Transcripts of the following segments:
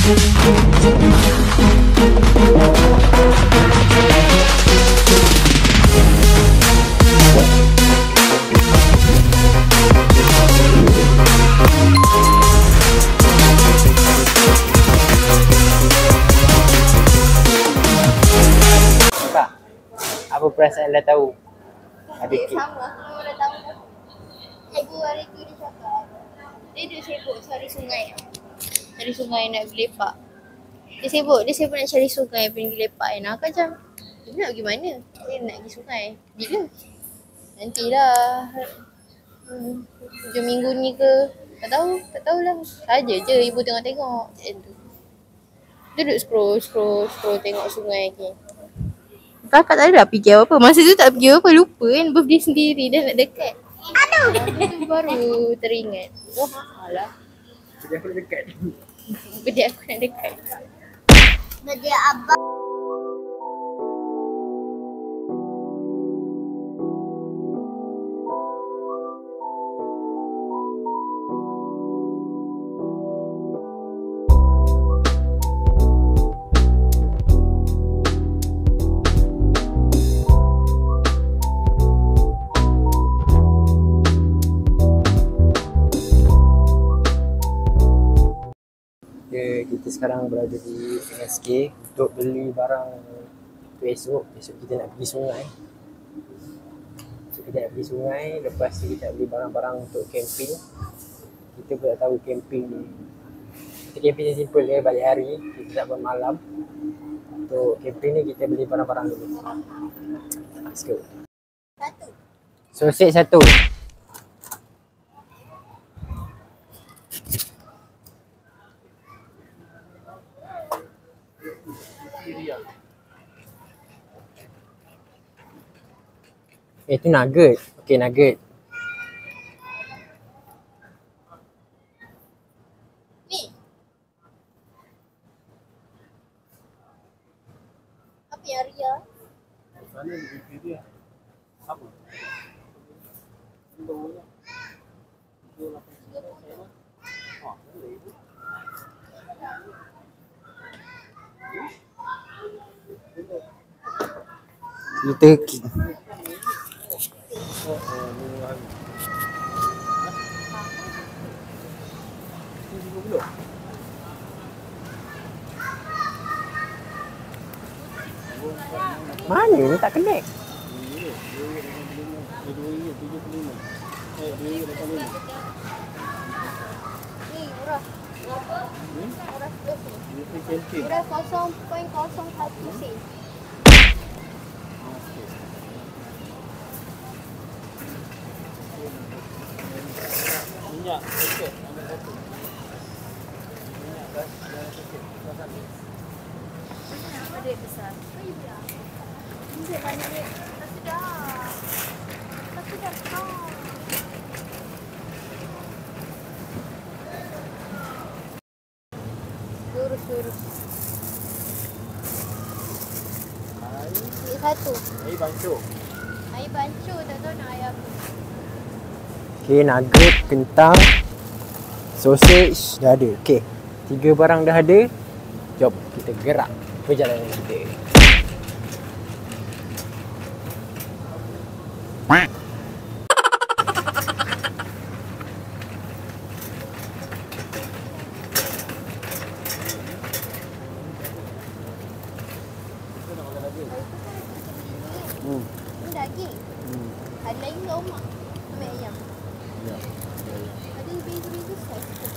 Apa perasaan dah tahu? Ada Adik kek. sama, aku dah tahu. Cikgu hari tu dia cakap, dia sibuk cari sungai. Cari sungai nak pergi lepak. Dia sibuk nak cari sungai pergi lepak kan. Aku macam, dia nak pergi mana? Dia nak pergi sungai. Bila? Nantilah. Hujung minggu ni ke? Tak tahulah. Saja je ibu tengok-tengok. Macam tu. Dia duduk scroll tengok sungai ni. Kakak tak ada dah fikir apa. Masa tu tak fikir apa. Lupa kan birthday sendiri. Dah nak dekat. Aduh! Itu baru teringat. Wah, alah. Birthday aku nak dekat. Birthday aku nak dekat. Birthday abang. Kita sekarang berada di MSK untuk beli barang untuk esok kita nak pergi sungai. So kita nak pergi sungai, lepas tu kita nak beli barang-barang untuk camping. Kita pun tak tahu camping ni. Kita camping yang simple je, balik hari, kita tak buat malam. Untuk camping ni kita beli barang-barang dulu. Let's go. Sausage satu. Itu nugget. Okey, nugget. Ni. Apa yang Ria? Sana di dia. Apa? Baunya. Turkey. Mana ni tak connect? Ni murah. Berapa? Murah 20. Murah 0.01 sen. Minyak paket ambil satu. Minyak gas paket. Apa duit besar? Oh iya. Ini banyak duit. Tak sudah. Lurus. Ini satu. Air bancuh. Air bancuh tak tahu nak air apa. Okey, nugget, kentang, sausage dah ada. Okey, 3 barang dah ada. Jom kita gerak perjalanan kita. Ini daging. Ada lain ke rumah? Ambil ayam. Ya. Ada beza-beza saiz.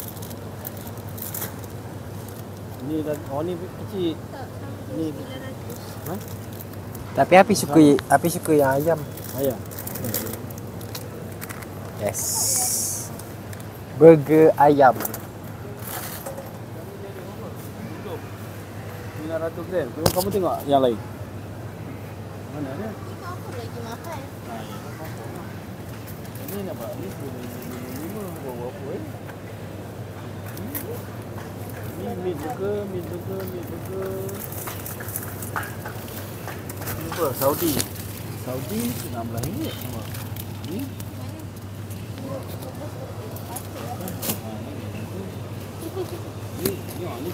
Ni dah ni kecil. Tak, Ni. 900. Ha? Tapi api suka yang ayam. Ayam. Yes. Burger ayam. 900 gram. Kamu tengok yang lain. Mana ada? Ini apa lagi makan? Ini nak buat ni 5 berapa Ni meat burger. Ini apa? Saudi RM16 sama. Ni ni ni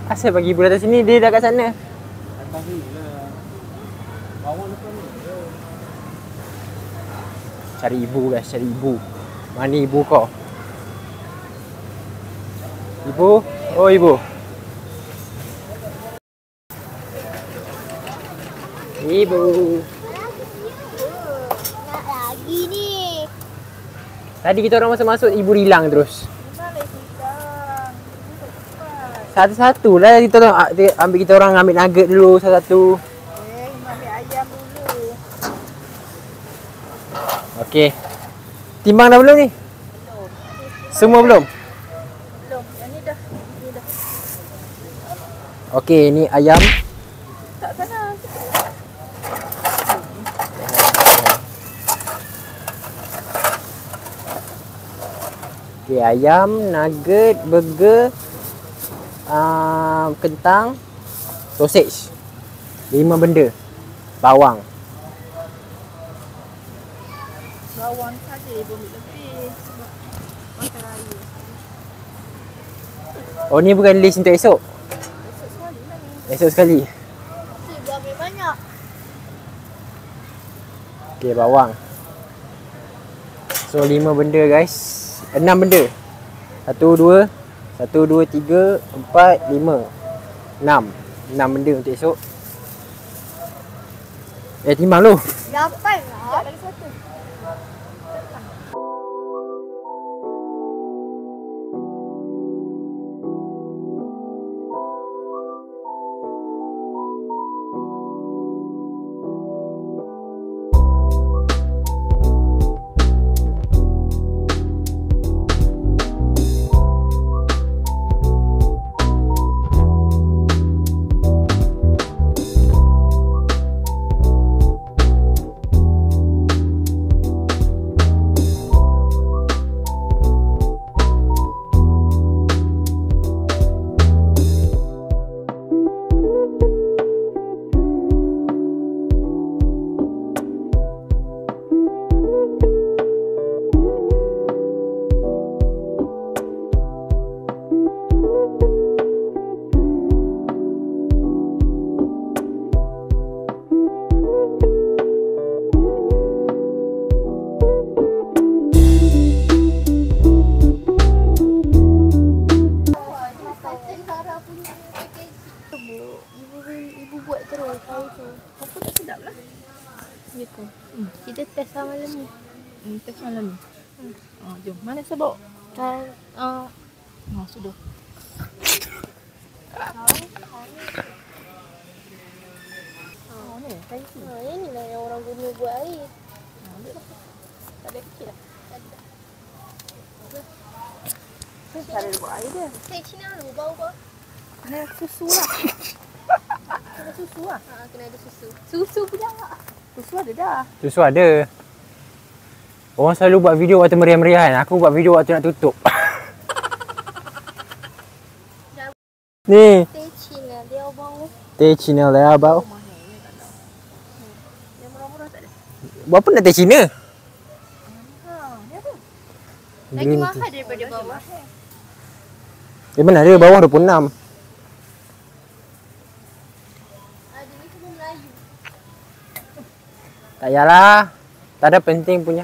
Asal bagi ibu datang sini, dia dah kat sana. Atas ni lah. Bawah depan ni. Cari ibu guys, cari ibu. Mana ibu kau? Ibu? Oh ibu. Ibu. Nak lagi ni. Tadi kita orang masuk-masuk, ibu hilang terus. Mana hilang? Satu-satu lah kita orang ambil, kita orang ambil nugget dulu satu-satu. Ambil ayam dulu. Okey. Timbang dah belum ni? Semua belum? Belum. Yang ni dah. Ni dah. Okey, ni ayam. Tak sana. Okey, ayam, nugget, burger, kentang, sausage. 5 benda. Bawang. Bawang saja dia ambil lebih. Sebab makan raya. Oh, ni bukan list untuk esok. Esok sekali lah ni. Esok sekali. Dia ambil banyak. Okey, bawang. So 5 benda guys. 6 benda. 1 2 3 4 5 6 benda untuk esok. Timbang lu. 8 lah. Lagi satu. Ibu buat terus hari tu. Apa tak sedap lah. Ya ke? Kita test lah malam ni. Test malam ni. Jom. Mana sebab? Sudah. Ini lah yang orang guna buat air. Tak ada kecil lah. Cara dia buat air dia. Cina dulu bau. Kena susu lah. Kena susu lah. Kena ada susu. Susu pula. Susu ada dah. Susu ada. Orang selalu buat video waktu meriah-meriah kan. Aku buat video waktu nak tutup. Ni. Teh Cina dia bau. Teh Cina lah bau. Yang murah-murah tak ada. Berapa nak teh Cina? Ni apa? Lagi Green mahal tea. daripada bawah. Mana ada bawah 26. Ada ni semua Melayu. Tak payahlah. Tak ada penting punya.